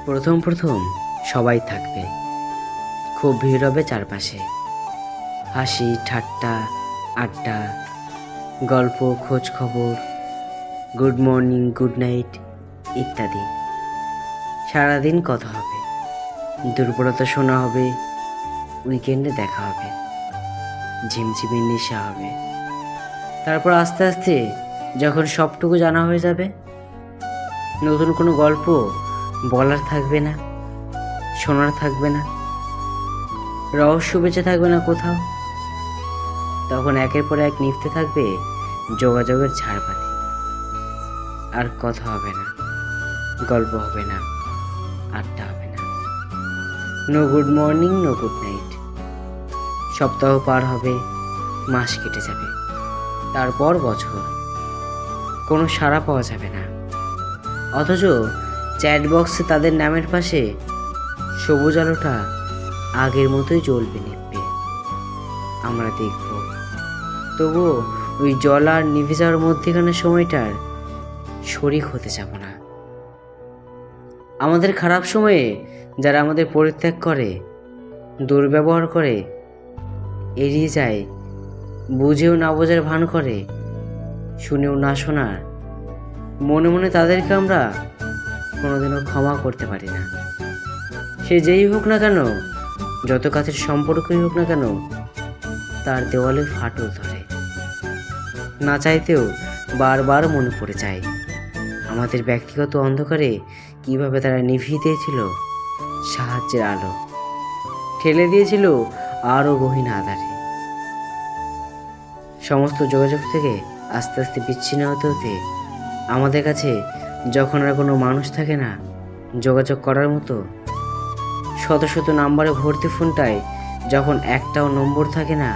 প্রথম প্রথম সবাই থাকবে, খুব ভিড় হবে চারপাশে। হাসি ঠাট্টা, আড্ডা, গল্প, খোঁজ খবর, গুড মর্নিং, গুড নাইট ইত্যাদি। সারাদিন কথা হবে, দুর্বলতা শোনা হবে, উইকেন্ডে দেখা হবে, ঝিমঝিমির নেশা হবে। তারপর আস্তে আস্তে যখন সবটুকু জানা হয়ে যাবে, নতুন কোনো গল্প বলার থাকবে না, শোনার থাকবে না, রহস্য বেঁচে থাকবে না কোথাও। তখন একের পর এক নিভতে থাকবে যোগাযোগের ঝাড়বাতি। আর কথা হবে না, গল্প হবে না, আড্ডা হবে না। No good morning, no good night. সপ্তাহ পার হবে, মাস কেটে যাবে, তারপর বছর। কোনো সাড়া পাওয়া যাবে না। অথচ চ্যাট বক্সে তাদের নামের পাশে সবুজ আলোটা আগের মতোই জ্বলবে, নিভবে। আমরা দেখব, তবুও ওই জল আর নিভে যাওয়ার মধ্যেখানে সময়টার শরিক হতে যাব না। আমাদের খারাপ সময়ে যারা আমাদের পরিত্যাগ করে, দুর্ব্যবহার করে, এড়িয়ে যায়, বুঝেও না বোঝার ভান করে, শুনেও না শোনার, মনে মনে তাদেরকে আমরা কোনোদিনও ক্ষমা করতে পারি না। সে যেই হোক না কেন, যত কাছের সম্পর্কই হোক না কেন, তার দেওয়ালে ফাটল ধরে। না চাইতেও বারবার মনে পড়ে যায় আমাদের ব্যক্তিগত অন্ধকারে কিভাবে তারা নিভিয়ে দিয়েছিল সাহায্যের আলো, ঠেলে দিয়েছিল আরও গহীন আধারে। সমস্ত যোগাযোগ থেকে আস্তে আস্তে বিচ্ছিন্ন হতে হতে আমাদের কাছে যখন আর কোনো মানুষ থাকে না যোগাযোগ করার মতো, শত শত নাম্বারে ভর্তি ফোনটায় যখন একটাও নম্বর থাকে না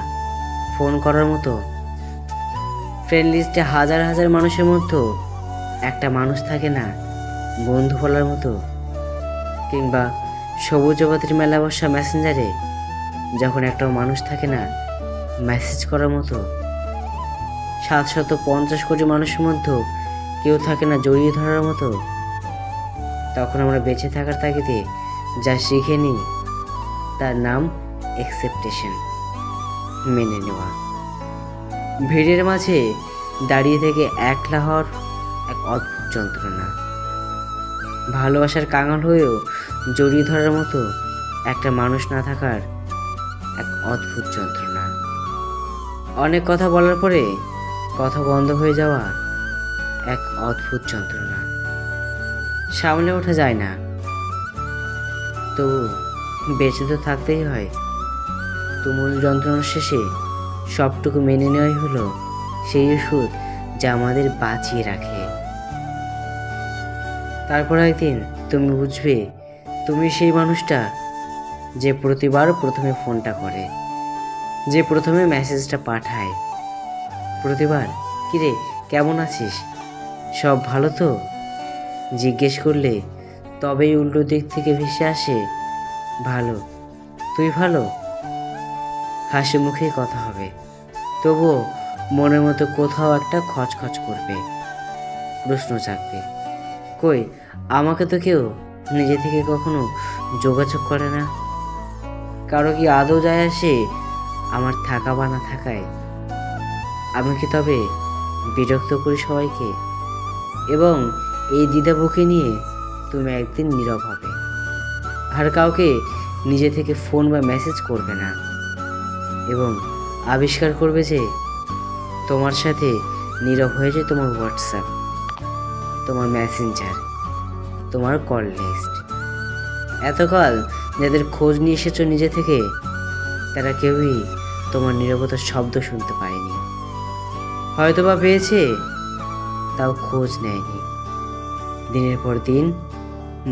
ফোন করার মতো, ফ্রেন্ড লিস্টে হাজার হাজার মানুষের মধ্যে একটা মানুষ থাকে না বন্ধু বলার মতো, কিংবা সবুজবতীর মেলা বসা মেসেঞ্জারে যখন একটাও মানুষ থাকে না মেসেজ করার মতো, 750 কোটি মানুষের মধ্যে কেউ থাকে না জড়িয়ে ধরার মতো, তখন আমরা বেঁচে থাকার তাগিদে যা শিখে নিই তার নাম অ্যাকসেপ্টেশন, মেনে নেওয়া। ভিড়ের মাঝে দাঁড়িয়ে থেকে একলা হওয়ার এক অদ্ভুত যন্ত্রণা, ভালোবাসার কাঙাল হয়েও জড়িয়ে ধরার মতো একটা মানুষ না থাকার এক অদ্ভুত যন্ত্রণা। অনেক কথা বলার পরে কথা বন্ধ হয়ে যাওয়া এক অদ্ভুত যন্ত্রণা, সামলে ওঠা যায় না, তবু বেঁচে তো থাকতেই হয়। তুমুল যন্ত্রণার শেষে সবটুকু মেনে নেওয়াই হলো সেই ওষুধ যা আমাদের বাঁচিয়ে রাখে। তারপর একদিন তুমি বুঝবে তুমি সেই মানুষটা যে প্রতিবার প্রথমে ফোনটা করে, যে প্রথমে মেসেজটা পাঠায়, প্রতিবার কিরে কেমন আছিস, সব ভালো তো জিজ্ঞেস করলে তবেই উল্টো দিক থেকে ভেসে আসে ভালো, তুই ভালো। হাসি মুখে কথা হবে, তবুও মনের মতো কোথাও একটা খচখচ করবে, প্রশ্ন জাগবে, কই আমাকে তো কেউ নিজে থেকে কখনো যোগাযোগ করে না। কারো কি আদৌ যায় আসে আমার থাকা বা না থাকায়? আমি কি তবে বিরক্ত করি সবাইকে? এবং এই দ্বিধাবুকে নিয়ে তুমি একদিন নীরব হবে, আর কাউকে নিজে থেকে ফোন বা মেসেজ করবে না, এবং আবিষ্কার করবে যে তোমার সাথে নীরব হয়েছে তোমার হোয়াটসঅ্যাপ, তোমার মেসেঞ্জার, তোমার কল লিস্ট। এতকাল যাদের খোঁজ নিয়ে এসেছো নিজে থেকে, তারা কেউই তোমার নীরবতার শব্দ শুনতে পায়নি, হয়তো বা পেয়েছে, তাও খোঁজ নেয়নি। দিনের পর দিন,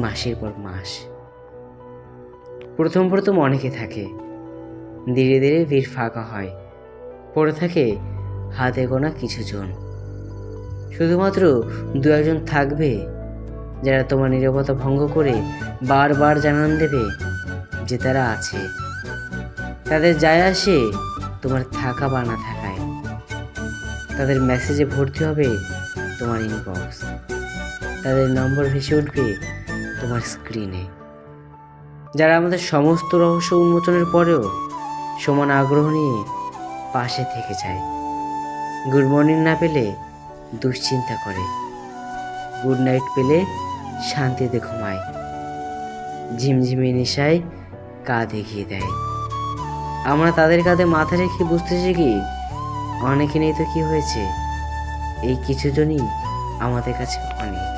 মাসের পর মাস। প্রথম প্রথম অনেকে থাকে, ধীরে ধীরে ভিড় ফাঁকা হয়, পড়ে থাকে হাতে গোনা কিছু জন। শুধুমাত্র 2-1 থাকবে যারা তোমার নীরবতা ভঙ্গ করে বারবার জানান দেবে যে তারা আছে। তাদের যায় আসে তোমার থাকা বা না থাকায়, তাদের মেসেজে ভর্তি হবে তোমার ইনবক্স, তাদের নম্বর ভেসে উঠবে তোমার স্ক্রিনে, যারা আমাদের সমস্ত রহস্য উন্মোচনের পরেও সমান আগ্রহ নিয়ে পাশে থেকে যায়। গুড মর্নিং না পেলে দুশ্চিন্তা করে, গুড নাইট পেলে শান্তিতে ঘুমায়, ঝিমঝিমে নেশায় কাঁধ এগিয়ে দেয়। আমরা তাদের কাঁধে মাথা রেখে বুঝতে শিখি অনেকে নেই তো কি হয়েছে, এই কিছুজনই আমাদের কাছে অনেক।